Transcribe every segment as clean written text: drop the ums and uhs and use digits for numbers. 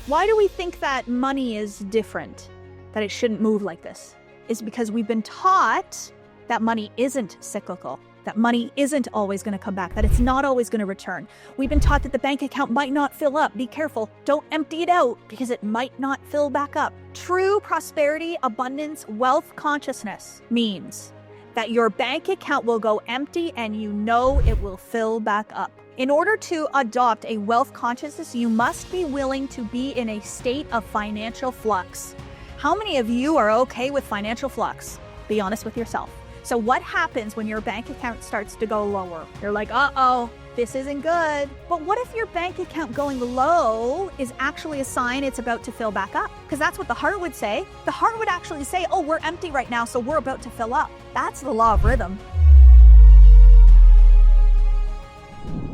Why do we think that money is different, that it shouldn't move like this? It's because we've been taught that money isn't cyclical, that money isn't always going to come back, that it's not always going to return. We've been taught that the bank account might not fill up. Be careful. Don't empty it out because it might not fill back up. True prosperity, abundance, wealth consciousness means that your bank account will go empty and you know it will fill back up. In order to adopt a wealth consciousness, you must be willing to be in a state of financial flux. How many of you are okay with financial flux? Be honest with yourself. So what happens when your bank account starts to go lower? You're like, uh-oh, this isn't good. But what if your bank account going low is actually a sign it's about to fill back up? Because that's what the heart would say. The heart would actually say, oh, we're empty right now, so we're about to fill up. That's the law of rhythm.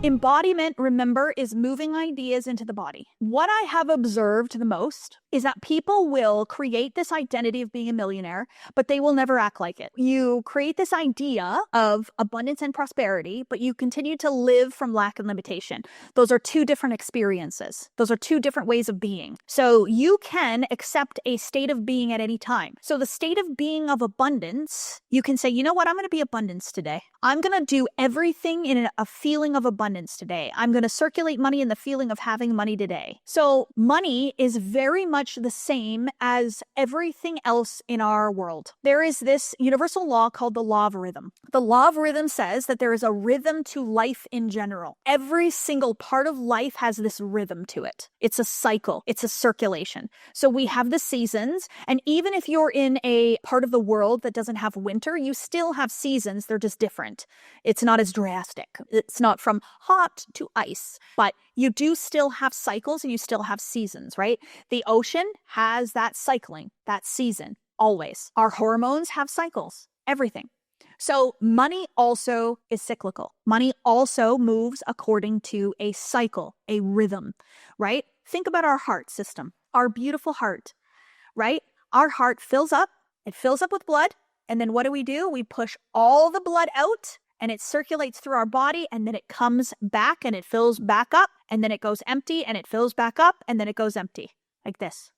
Embodiment, remember, is moving ideas into the body. What I have observed the most is that people will create this identity of being a millionaire, but they will never act like it. You create this idea of abundance and prosperity, but you continue to live from lack and limitation. Those are two different experiences. Those are two different ways of being. So you can accept a state of being at any time. So the state of being of abundance, you can say, you know what, I'm going to be abundance today. I'm going to do everything in a feeling of abundance today. I'm going to circulate money in the feeling of having money today. So money is very much the same as everything else in our world. There is this universal law called the law of rhythm. The law of rhythm says that there is a rhythm to life in general. Every single part of life has this rhythm to it. It's a cycle. It's a circulation. So we have the seasons, and even if you're in a part of the world that doesn't have winter, you still have seasons. They're just different. It's not as drastic. It's not from hot to ice, but you do still have cycles and you still have seasons, right? The ocean has that cycling, that season, always. Our hormones have cycles, everything. So money also is cyclical. Money also moves according to a cycle, a rhythm, right? Think about our heart system, our beautiful heart, right? Our heart fills up, it fills up with blood, and then what do? We push all the blood out, and it circulates through our body, and then it comes back and it fills back up, and then it goes empty and it fills back up, and then it goes empty, like this.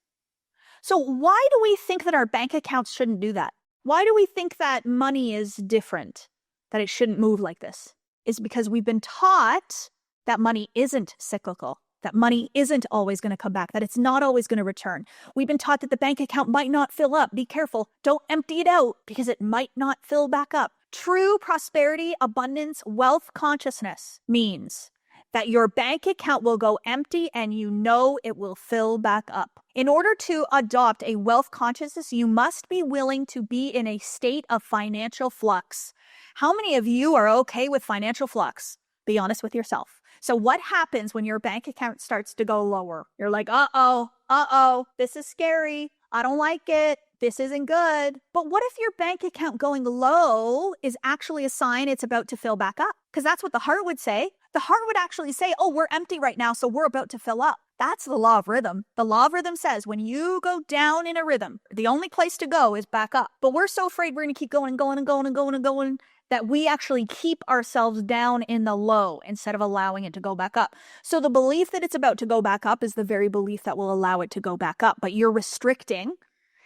So why do we think that our bank accounts shouldn't do that? Why do we think that money is different, that it shouldn't move like this? It's because we've been taught that money isn't cyclical, that money isn't always going to come back, that it's not always going to return. We've been taught that the bank account might not fill up. Be careful. Don't empty it out because it might not fill back up. True prosperity, abundance, wealth consciousness means that your bank account will go empty and you know it will fill back up. In order to adopt a wealth consciousness, you must be willing to be in a state of financial flux. How many of you are okay with financial flux? Be honest with yourself. So what happens when your bank account starts to go lower? You're like, uh-oh, this is scary. I don't like it. This isn't good. But what if your bank account going low is actually a sign it's about to fill back up? Because that's what the heart would say. The heart would actually say, oh, we're empty right now, so we're about to fill up. That's the law of rhythm. The law of rhythm says when you go down in a rhythm, the only place to go is back up. But we're so afraid we're going to keep going and going and going and going and going that we actually keep ourselves down in the low instead of allowing it to go back up. So the belief that it's about to go back up is the very belief that will allow it to go back up. But you're restricting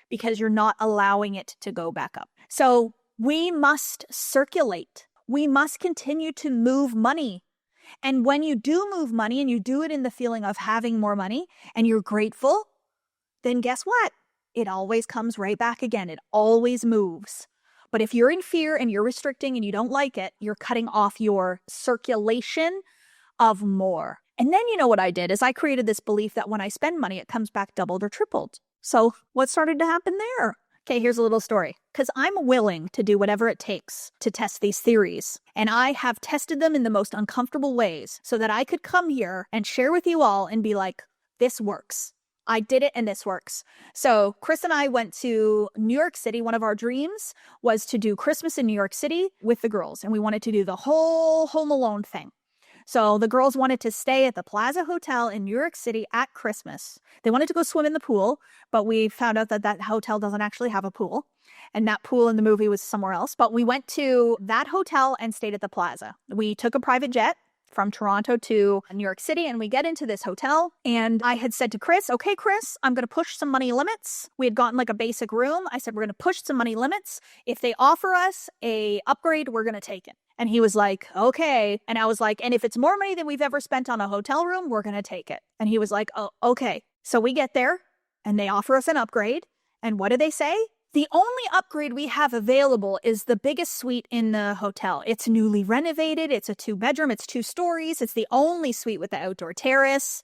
because you're not allowing it to go back up. So we must circulate. We must continue to move money. And when you do move money and you do it in the feeling of having more money and you're grateful, then guess what? It always comes right back again. It always moves. But if you're in fear and you're restricting and you don't like it, you're cutting off your circulation of more. And then you know what I did is I created this belief that when I spend money, it comes back doubled or tripled. So what started to happen there? Okay, here's a little story. Because I'm willing to do whatever it takes to test these theories. And I have tested them in the most uncomfortable ways so that I could come here and share with you all and be like, this works. I did it and this works. So Chris and I went to New York City. One of our dreams was to do Christmas in New York City with the girls. And we wanted to do the whole Home Alone thing. So the girls wanted to stay at the Plaza Hotel in New York City at Christmas. They wanted to go swim in the pool, but we found out that that hotel doesn't actually have a pool. And that pool in the movie was somewhere else. But we went to that hotel and stayed at the Plaza. We took a private jet, from Toronto to New York City, and we get into this hotel, and I had said to Chris, okay, Chris, I'm going to push some money limits. We had gotten like a basic room. I said, we're going to push some money limits. If they offer us a upgrade, we're going to take it. And he was like, okay. And I was like, and if it's more money than we've ever spent on a hotel room, we're going to take it. And he was like, oh, okay. So we get there and they offer us an upgrade. And what do they say? The only upgrade we have available is the biggest suite in the hotel. It's newly renovated. It's a 2-bedroom. It's 2 stories. It's the only suite with the outdoor terrace.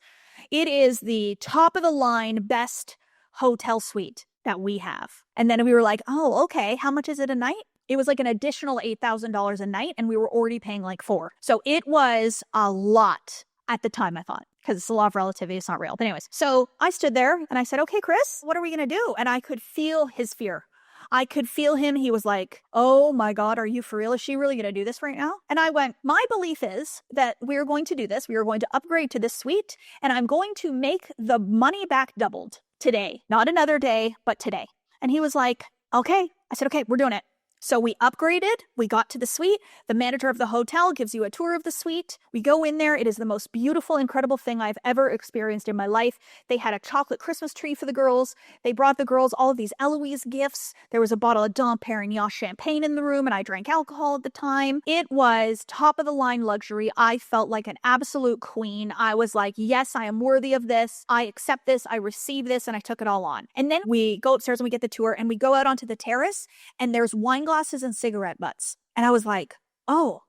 It is the top of the line best hotel suite that we have. And then we were like, oh, okay. How much is it a night? It was like an additional $8,000 a night, and we were already paying like $4,000. So it was a lot at the time, I thought, because it's the law of relativity. It's not real. But anyways, so I stood there and I said, okay, Chris, what are we going to do? And I could feel his fear. I could feel him. He was like, oh my God, are you for real? Is she really going to do this right now? And I went, my belief is that we're going to do this. We are going to upgrade to this suite, and I'm going to make the money back doubled today. Not another day, but today. And he was like, okay. I said, okay, we're doing it. So we upgraded, we got to the suite. The manager of the hotel gives you a tour of the suite. We go in there. It is the most beautiful, incredible thing I've ever experienced in my life. They had a chocolate Christmas tree for the girls. They brought the girls all of these Eloise gifts. There was a bottle of Dom Perignon champagne in the room, and I drank alcohol at the time. It was top of the line luxury. I felt like an absolute queen. I was like, yes, I am worthy of this. I accept this. I receive this, and I took it all on. And then we go upstairs and we get the tour, and we go out onto the terrace, and there's wine glasses and cigarette butts. And I was like, oh.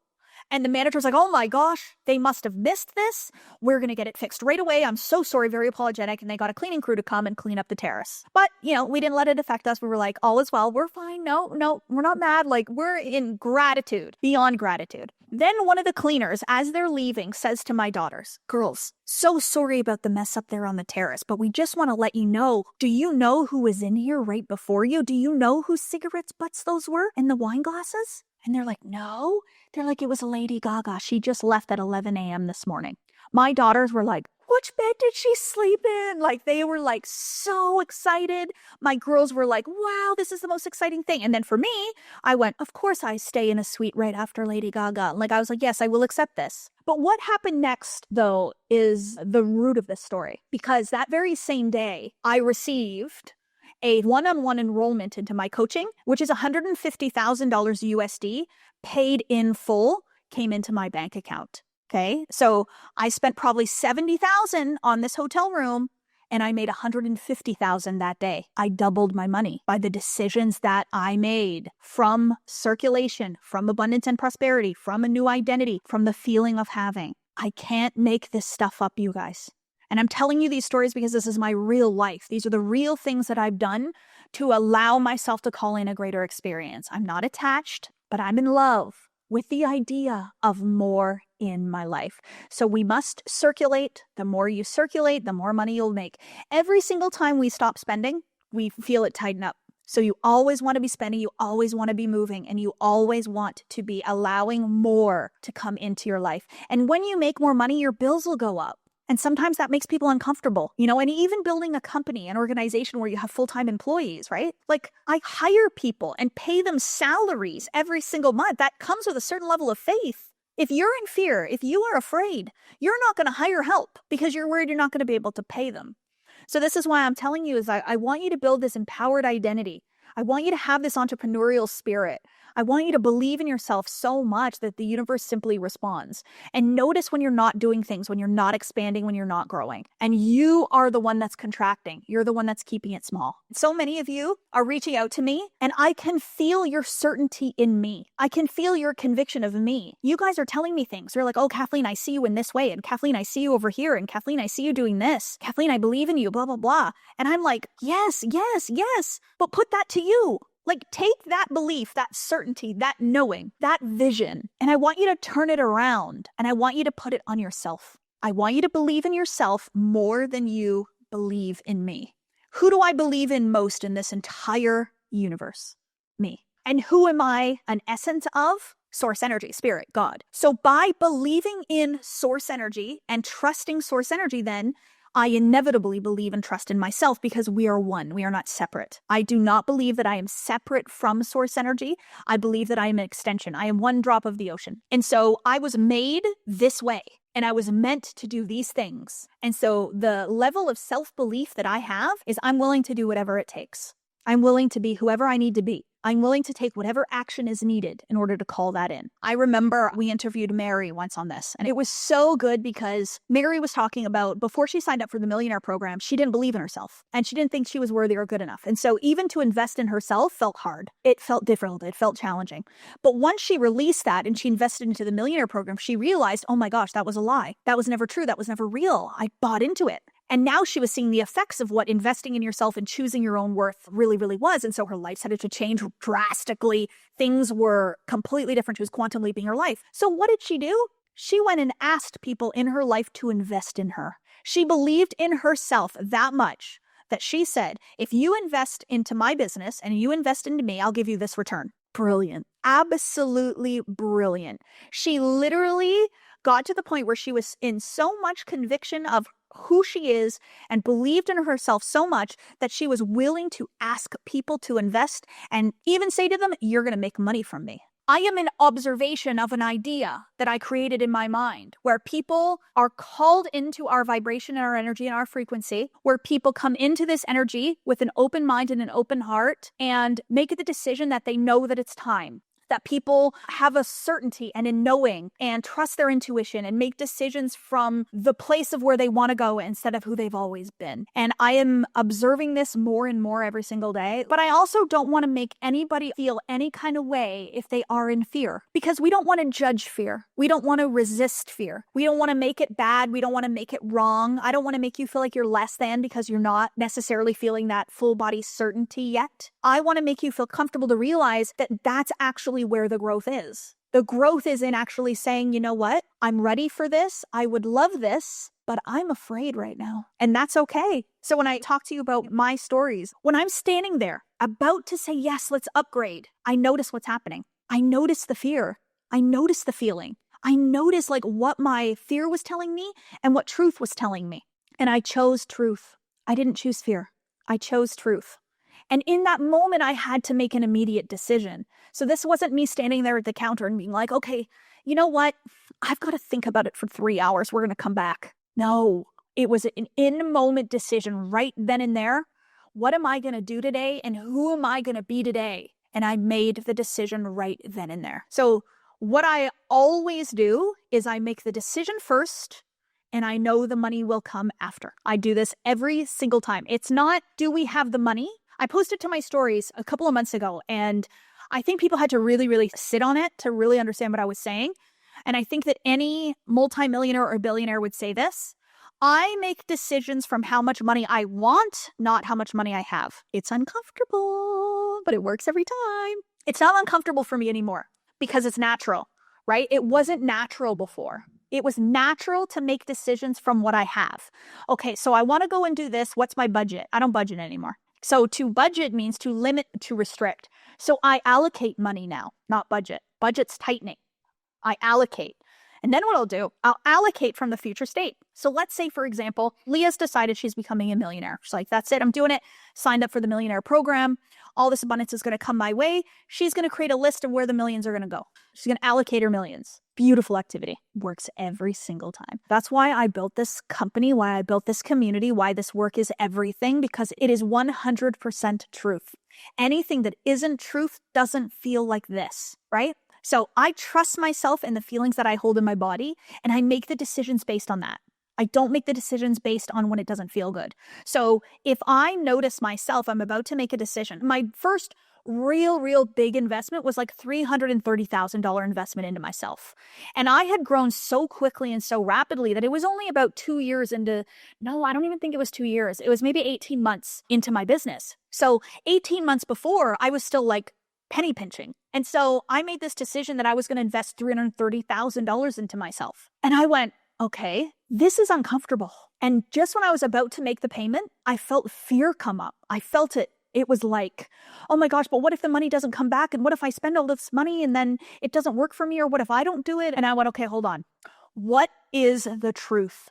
And the manager was like, oh my gosh, they must have missed this. We're going to get it fixed right away. I'm so sorry, very apologetic. And they got a cleaning crew to come and clean up the terrace. But, we didn't let it affect us. We were like, all is well. We're fine. No, we're not mad. Like, we're in gratitude, beyond gratitude. Then one of the cleaners, as they're leaving, says to my daughters, girls, so sorry about the mess up there on the terrace, but we just want to let you know, do you know who was in here right before you? Do you know whose cigarettes butts those were in the wine glasses? And they're like, no. They're like, it was Lady Gaga. She just left at 11 a.m. this morning. My daughters were like, which bed did she sleep in? Like, they were like so excited. My girls were like, wow, this is the most exciting thing. And then for me, I went, of course I stay in a suite right after Lady Gaga. Like, I was like, yes, I will accept this. But what happened next, though, is the root of this story. Because that very same day, I received a one-on-one enrollment into my coaching, which is $150,000 USD, paid in full, came into my bank account. Okay, so I spent probably $70,000 on this hotel room, and I made $150,000 that day. I doubled my money by the decisions that I made from circulation, from abundance and prosperity, from a new identity, from the feeling of having. I can't make this stuff up, you guys. And I'm telling you these stories because this is my real life. These are the real things that I've done to allow myself to call in a greater experience. I'm not attached, but I'm in love with the idea of more in my life. So we must circulate. The more you circulate, the more money you'll make. Every single time we stop spending, we feel it tighten up. So you always want to be spending, you always want to be moving, and you always want to be allowing more to come into your life. And when you make more money, your bills will go up. And sometimes that makes people uncomfortable, and even building a company, an organization where you have full-time employees, right? Like, I hire people and pay them salaries every single month. That comes with a certain level of faith. If you're in fear, if you are afraid, you're not going to hire help because you're worried you're not going to be able to pay them. So this is why I'm telling you is I want you to build this empowered identity. I want you to have this entrepreneurial spirit. I want you to believe in yourself so much that the universe simply responds. And notice when you're not doing things, when you're not expanding, when you're not growing. And you are the one that's contracting. You're the one that's keeping it small. So many of you are reaching out to me, and I can feel your certainty in me. I can feel your conviction of me. You guys are telling me things. You're like, oh, Kathleen, I see you in this way. And Kathleen, I see you over here. And Kathleen, I see you doing this. Kathleen, I believe in you, blah, blah, blah. And I'm like, yes, yes, yes. But put that to you. Like, take that belief, that certainty, that knowing, that vision, and I want you to turn it around, and I want you to put it on yourself. I want you to believe in yourself more than you believe in me. Who do I believe in most in this entire universe? Me. And who am I an essence of? Source energy, spirit, God. So by believing in source energy and trusting source energy, then I inevitably believe and trust in myself because we are one. We are not separate. I do not believe that I am separate from source energy. I believe that I am an extension. I am one drop of the ocean. And so I was made this way. And I was meant to do these things. And so the level of self-belief that I have is I'm willing to do whatever it takes. I'm willing to be whoever I need to be. I'm willing to take whatever action is needed in order to call that in. I remember we interviewed Mary once on this, and it was so good because Mary was talking about before she signed up for the Millionaire program, she didn't believe in herself and she didn't think she was worthy or good enough. And so even to invest in herself felt hard. It felt difficult. It felt challenging. But once she released that and she invested into the Millionaire program, she realized, oh my gosh, that was a lie. That was never true. That was never real. I bought into it. And now she was seeing the effects of what investing in yourself and choosing your own worth really, really was. And so her life started to change drastically. Things were completely different. She was quantum leaping her life. So what did she do? She went and asked people in her life to invest in her. She believed in herself that much that she said, if you invest into my business and you invest into me, I'll give you this return. Brilliant. Absolutely brilliant. She literally got to the point where she was in so much conviction of who she is and believed in herself so much that she was willing to ask people to invest and even say to them, you're going to make money from me. I am an observation of an idea that I created in my mind where people are called into our vibration and our energy and our frequency, where people come into this energy with an open mind and an open heart and make the decision that they know that it's time. That people have a certainty and a knowing and trust their intuition and make decisions from the place of where they want to go instead of who they've always been. And I am observing this more and more every single day. But I also don't want to make anybody feel any kind of way if they are in fear, because we don't want to judge fear. We don't want to resist fear. We don't want to make it bad. We don't want to make it wrong. I don't want to make you feel like you're less than because you're not necessarily feeling that full body certainty yet. I want to make you feel comfortable to realize that that's actually where the growth is. The growth is in actually saying, you know what? I'm ready for this. I would love this, but I'm afraid right now. And that's okay. So when I talk to you about my stories, when I'm standing there about to say, yes, let's upgrade, I notice what's happening. I notice the fear. I notice the feeling. I notice like what my fear was telling me and what truth was telling me. And I chose truth. I didn't choose fear. I chose truth. And in that moment, I had to make an immediate decision. So this wasn't me standing there at the counter and being like, okay, you know what? I've got to think about it for 3 hours. We're going to come back. No, it was an in-moment decision right then and there. What am I going to do today? And who am I going to be today? And I made the decision right then and there. So what I always do is I make the decision first, and I know the money will come after. I do this every single time. It's not, do we have the money? I posted to my stories a couple of months ago, and I think people had to really, really sit on it to really understand what I was saying. And I think that any multimillionaire or billionaire would say this. I make decisions from how much money I want, not how much money I have. It's uncomfortable, but it works every time. It's not uncomfortable for me anymore because it's natural, right? It wasn't natural before. It was natural to make decisions from what I have. Okay, so I want to go and do this. What's my budget? I don't budget anymore. So to budget means to limit, to restrict. So I allocate money now, not budget. Budget's tightening. I allocate. And then what I'll allocate from the future state. So let's say, for example, Leah's decided she's becoming a millionaire. She's like, that's it, I'm doing it. Signed up for the Millionaire program. All this abundance is going to come my way. She's going to create a list of where the millions are going to go. She's going to allocate her millions. Beautiful activity. Works every single time. That's why I built this company, why I built this community, why this work is everything, because it is 100% truth. Anything that isn't truth doesn't feel like this, right? So I trust myself and the feelings that I hold in my body, and I make the decisions based on that. I don't make the decisions based on when it doesn't feel good. So if I notice myself, I'm about to make a decision. My first real big investment was like $330,000 investment into myself. And I had grown so quickly and so rapidly that it was only about 2 years into, no, I don't even think it was 2 years. It was maybe 18 months into my business. So 18 months before, I was still like penny pinching. And so I made this decision that I was going to invest $330,000 into myself. And I went, okay, this is uncomfortable. And just when I was about to make the payment, I felt fear come up. I felt it. It was like, oh my gosh, but what if the money doesn't come back? And what if I spend all this money and then it doesn't work for me? Or what if I don't do it? And I went, okay, hold on. What is the truth?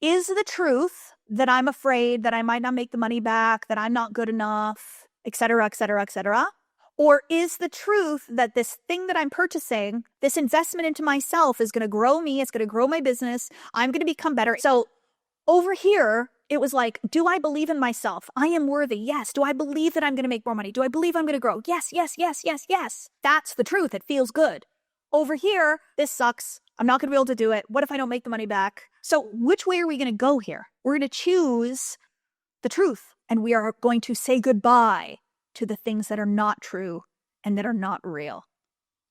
Is the truth that I'm afraid that I might not make the money back, that I'm not good enough, et cetera, et cetera, et cetera? Or is the truth that this thing that I'm purchasing, this investment into myself is going to grow me, it's going to grow my business, I'm going to become better? So over here, it was like, do I believe in myself? I am worthy. Yes. Do I believe that I'm going to make more money? Do I believe I'm going to grow? Yes, yes, yes, yes, yes. That's the truth. It feels good. Over here, this sucks. I'm not going to be able to do it. What if I don't make the money back? So which way are we going to go here? We're going to choose the truth, and we are going to say goodbye to the things that are not true and that are not real.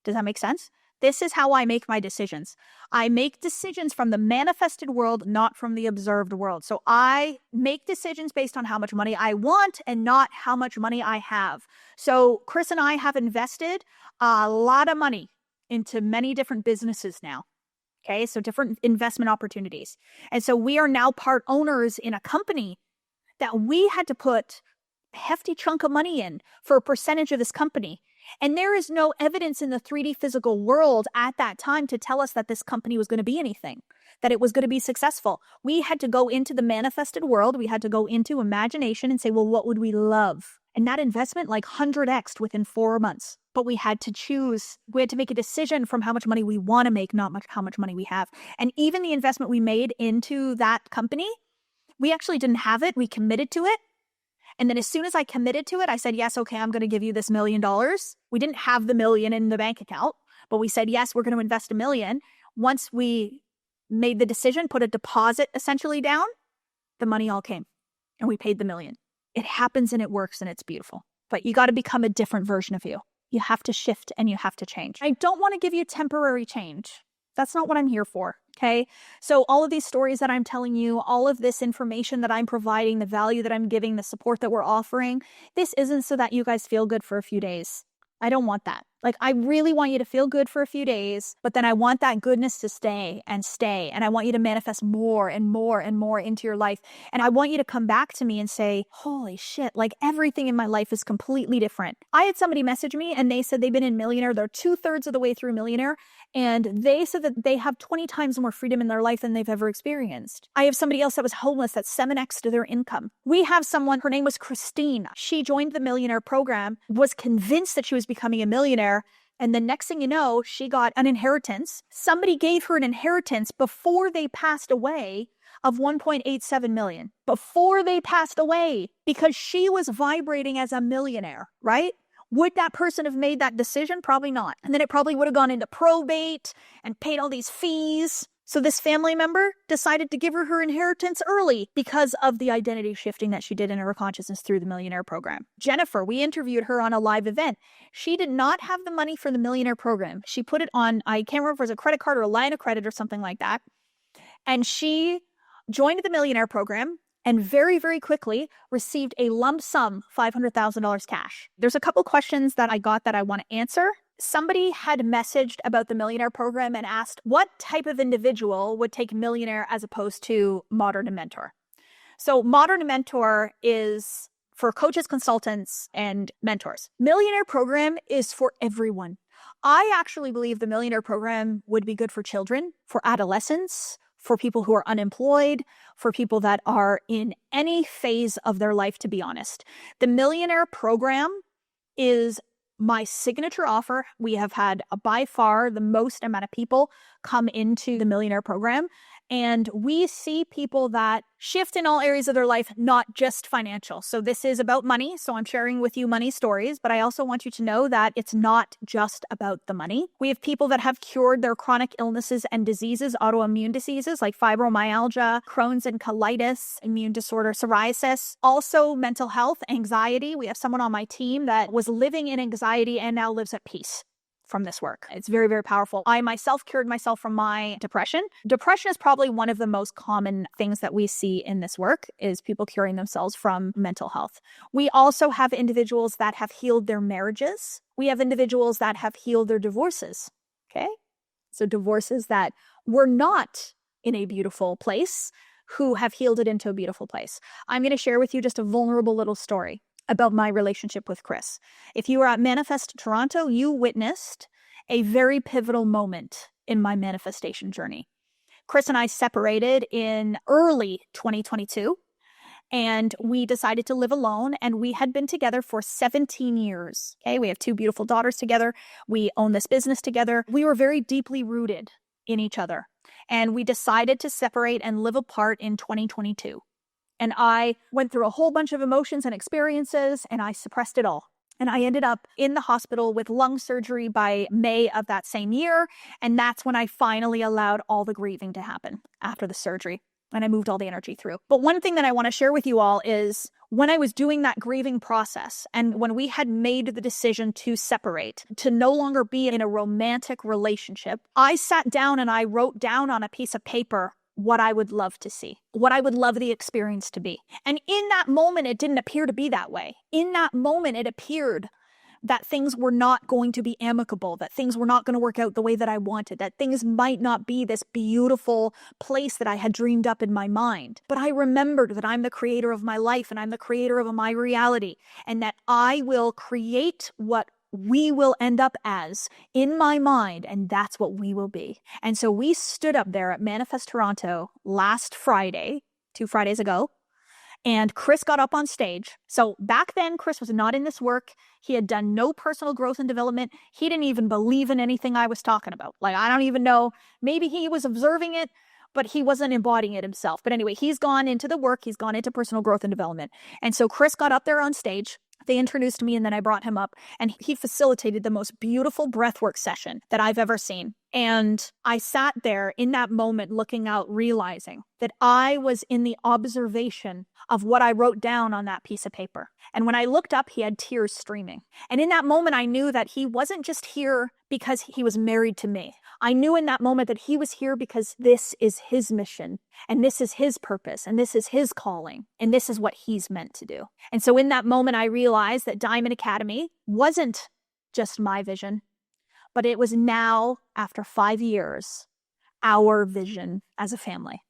Does that make sense? This is how I make my decisions. I make decisions from the manifested world, not from the observed world. So I make decisions based on how much money I want and not how much money I have. So Chris and I have invested a lot of money into many different businesses now. Okay, so different investment opportunities. And so we are now part owners in a company that we had to put a hefty chunk of money in for a percentage of this company. And there is no evidence in the 3D physical world at that time to tell us that this company was going to be anything, that it was going to be successful. We had to go into the manifested world. We had to go into imagination and say, well, what would we love? And that investment like 100x'd within 4 months. But we had to choose. We had to make a decision from how much money we want to make, not how much money we have. And even the investment we made into that company, we actually didn't have it. We committed to it. And then as soon as I committed to it, I said, yes, okay, I'm going to give you this $1 million. We didn't have the $1 million in the bank account, but we said, yes, we're going to invest $1 million. Once we made the decision, put a deposit essentially down, the money all came and we paid the $1 million. It happens and it works and it's beautiful. But you got to become a different version of you. You have to shift and you have to change. I don't want to give you temporary change. That's not what I'm here for, okay? So all of these stories that I'm telling you, all of this information that I'm providing, the value that I'm giving, the support that we're offering, this isn't so that you guys feel good for a few days. I don't want that. Like, I really want you to feel good for a few days, but then I want that goodness to stay. And I want you to manifest more and more and more into your life. And I want you to come back to me and say, holy shit, like everything in my life is completely different. I had somebody message me and they said they've been in Millionaire. They're 2/3 of the way through Millionaire. And they said that they have 20 times more freedom in their life than they've ever experienced. I have somebody else that was homeless that's 7x to their income. We have someone, her name was Christine. She joined the Millionaire program, was convinced that she was becoming a millionaire. And the next thing you know, she got an inheritance. Somebody gave her an inheritance before they passed away of 1.87 million. Before they passed away, because she was vibrating as a millionaire, right? Would that person have made that decision? Probably not. And then it probably would have gone into probate and paid all these fees. So this family member decided to give her her inheritance early because of the identity shifting that she did in her consciousness through the Millionaire program. Jennifer, we interviewed her on a live event. She did not have the money for the Millionaire program. She put it on, I can't remember if it was a credit card or a line of credit or something like that. And she joined the Millionaire program and very, very quickly received a lump sum, $500,000 cash. There's a couple questions that I got that I want to answer. Somebody had messaged about the Millionaire program and asked what type of individual would take Millionaire as opposed to Modern and Mentor. So Modern and Mentor is for coaches, consultants, and mentors. Millionaire program is for everyone. I actually believe the Millionaire program would be good for children, for adolescents, for people who are unemployed, for people that are in any phase of their life, to be honest. The Millionaire program is my signature offer. We have had by far the most amount of people come into the Millionaire program. And we see people that shift in all areas of their life, not just financial. So this is about money. So I'm sharing with you money stories, but I also want you to know that it's not just about the money. We have people that have cured their chronic illnesses and diseases, autoimmune diseases like fibromyalgia, Crohn's and colitis, immune disorder, psoriasis, also mental health, anxiety. We have someone on my team that was living in anxiety and now lives at peace from this work. It's very, very powerful. I myself cured myself from my depression. Depression is probably one of the most common things that we see in this work is people curing themselves from mental health. We also have individuals that have healed their marriages. We have individuals that have healed their divorces. Okay? So divorces that were not in a beautiful place who have healed it into a beautiful place. I'm going to share with you just a vulnerable little story about my relationship with Chris. If you were at Manifest Toronto, you witnessed a very pivotal moment in my manifestation journey. Chris and I separated in early 2022. And we decided to live alone, and we had been together for 17 years. Okay, we have 2 beautiful daughters together. We own this business together. We were very deeply rooted in each other. And we decided to separate and live apart in 2022. And I went through a whole bunch of emotions and experiences, and I suppressed it all. And I ended up in the hospital with lung surgery by May of that same year. And that's when I finally allowed all the grieving to happen after the surgery. And I moved all the energy through. But one thing that I want to share with you all is when I was doing that grieving process and when we had made the decision to separate, to no longer be in a romantic relationship, I sat down and I wrote down on a piece of paper what I would love to see, what I would love the experience to be. And in that moment, it didn't appear to be that way. In that moment, it appeared that things were not going to be amicable, that things were not going to work out the way that I wanted, that things might not be this beautiful place that I had dreamed up in my mind. But I remembered that I'm the creator of my life and I'm the creator of my reality, and that I will create what we will end up as in my mind, and that's what we will be. And so we stood up there at Manifest Toronto last Friday, 2 Fridays ago, and Chris got up on stage. So back then, Chris was not in this work. He had done no personal growth and development. He didn't even believe in anything I was talking about. Like, I don't even know. Maybe he was observing it, but he wasn't embodying it himself. But anyway, he's gone into the work. He's gone into personal growth and development. And so Chris got up there on stage. They introduced me and then I brought him up, and he facilitated the most beautiful breathwork session that I've ever seen. And I sat there in that moment looking out, realizing that I was in the observation of what I wrote down on that piece of paper. And when I looked up, he had tears streaming. And in that moment, I knew that he wasn't just here because he was married to me. I knew in that moment that he was here because this is his mission, and this is his purpose, and this is his calling, and this is what he's meant to do. And so in that moment, I realized that Diamond Academy wasn't just my vision, but it was now, after 5 years, our vision as a family.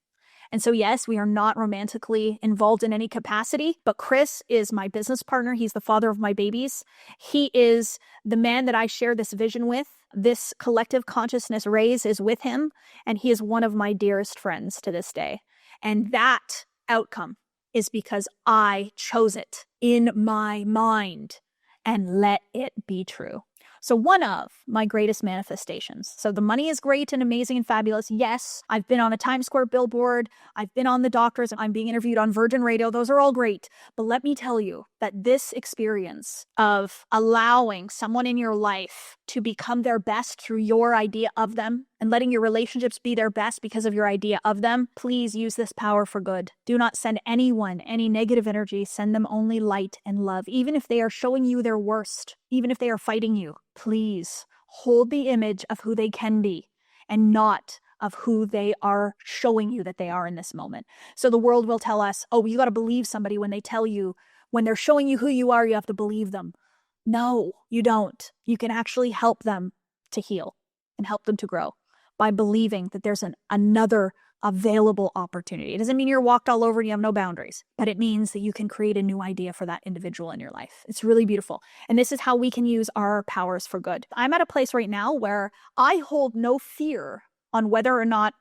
And so, yes, we are not romantically involved in any capacity, but Chris is my business partner. He's the father of my babies. He is the man that I share this vision with. This collective consciousness raise is with him, and he is one of my dearest friends to this day. And that outcome is because I chose it in my mind and let it be true. So one of my greatest manifestations. So the money is great and amazing and fabulous. Yes, I've been on a Times Square billboard. I've been on the doctors. I'm being interviewed on Virgin Radio. Those are all great. But let me tell you that this experience of allowing someone in your life to become their best through your idea of them and letting your relationships be their best because of your idea of them, please use this power for good. Do not send anyone any negative energy. Send them only light and love. Even if they are showing you their worst, even if they are fighting you, please hold the image of who they can be and not of who they are showing you that they are in this moment. So the world will tell us, oh, you got to believe somebody when they tell you, when they're showing you who you are, you have to believe them. No, you don't. You can actually help them to heal and help them to grow by believing that there's another available opportunity. It doesn't mean you're walked all over and you have no boundaries, but it means that you can create a new idea for that individual in your life. It's really beautiful. And this is how we can use our powers for good. I'm at a place right now where I hold no fear on whether or not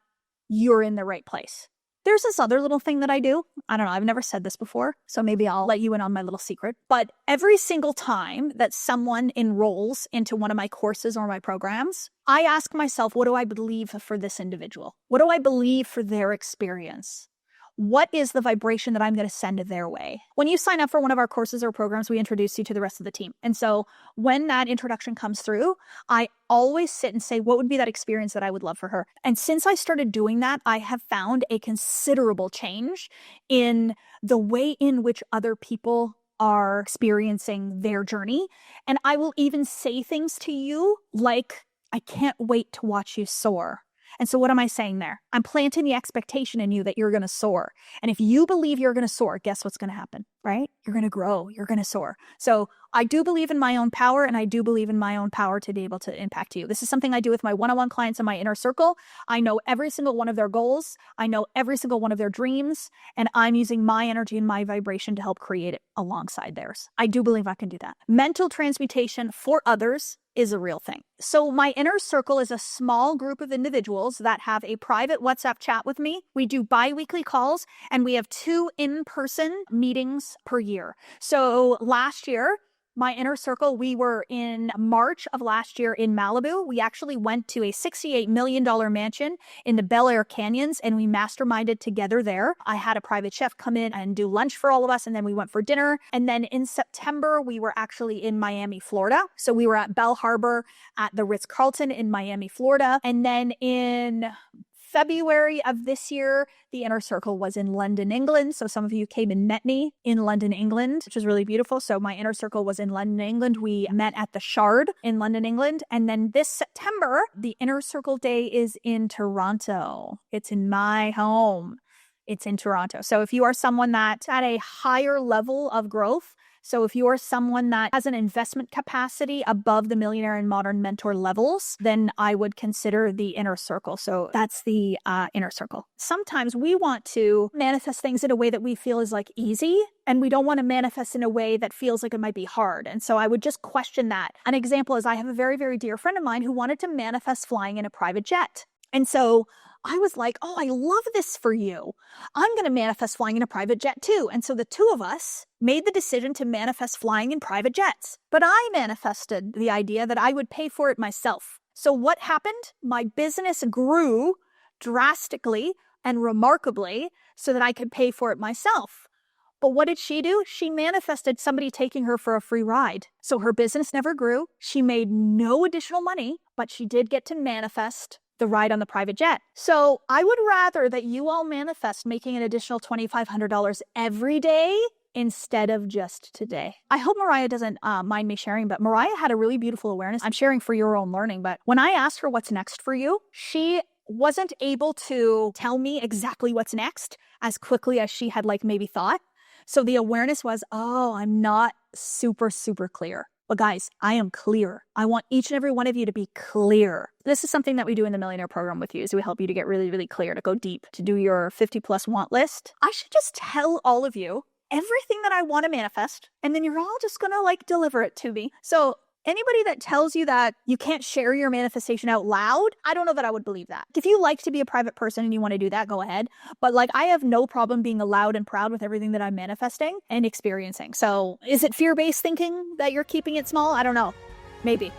you're in the right place. There's this other little thing that I do. I don't know. I've never said this before, so maybe I'll let you in on my little secret. But every single time that someone enrolls into one of my courses or my programs, I ask myself, what do I believe for this individual? What do I believe for their experience? What is the vibration that I'm going to send their way? When you sign up for one of our courses or programs, we introduce you to the rest of the team. And so when that introduction comes through, I always sit and say, what would be that experience that I would love for her? And since I started doing that, I have found a considerable change in the way in which other people are experiencing their journey. And I will even say things to you like, I can't wait to watch you soar. And so what am I saying there? I'm planting the expectation in you that you're going to soar. And if you believe you're going to soar, guess what's going to happen? right? You're going to grow, you're going to soar. So I do believe in my own power, and I do believe in my own power to be able to impact you. This is something I do with my one-on-one clients in my inner circle. I know every single one of their goals. I know every single one of their dreams, and I'm using my energy and my vibration to help create it alongside theirs. I do believe I can do that. Mental transmutation for others is a real thing. So my inner circle is a small group of individuals that have a private WhatsApp chat with me. We do bi-weekly calls, and we have 2 in-person meetings per year. So last year, my inner circle, we were in March of last year in Malibu. We actually went to a $68 million mansion in the Bel Air Canyons, and we masterminded together there. I had a private chef come in and do lunch for all of us, and then we went for dinner. And then in September, we were actually in Miami, Florida. So we were at Bell Harbor at the Ritz-Carlton in Miami, Florida. And then in February of this year, the inner circle was in London, England. So some of you came and met me in London, England, which was really beautiful. So my inner circle was in London, England. We met at the Shard in London, England. And then this September, the inner circle day is in Toronto. It's in my home. It's in Toronto. So if you are someone that's at a higher level of growth, so if you are someone that has an investment capacity above the Millionaire and Modern Mentor levels, then I would consider the inner circle. So that's the inner circle. Sometimes we want to manifest things in a way that we feel is like easy, and we don't want to manifest in a way that feels like it might be hard. And so I would just question that. An example is I have a very, very dear friend of mine who wanted to manifest flying in a private jet. And so I was like, oh, I love this for you. I'm going to manifest flying in a private jet too. And so the 2 of us made the decision to manifest flying in private jets. But I manifested the idea that I would pay for it myself. So what happened? My business grew drastically and remarkably so that I could pay for it myself. But what did she do? She manifested somebody taking her for a free ride. So her business never grew. She made no additional money, but she did get to manifest the ride on the private jet. So I would rather that you all manifest making an additional $2,500 every day instead of just today. I hope Mariah doesn't mind me sharing, but Mariah had a really beautiful awareness. I'm sharing for your own learning, but when I asked her what's next for you, she wasn't able to tell me exactly what's next as quickly as she had maybe thought. So the awareness was, oh, I'm not super, super clear. But guys, I am clear. I want each and every one of you to be clear. This is something that we do in the Millionaire program with you, is we help you to get really, really clear, to go deep, to do your 50 plus want list. I should just tell all of you everything that I want to manifest, and then you're all just going to deliver it to me. So anybody that tells you that you can't share your manifestation out loud, I don't know that I would believe that. If you like to be a private person and you want to do that, go ahead. But I have no problem being loud and proud with everything that I'm manifesting and experiencing. So is it fear-based thinking that you're keeping it small? I don't know. Maybe.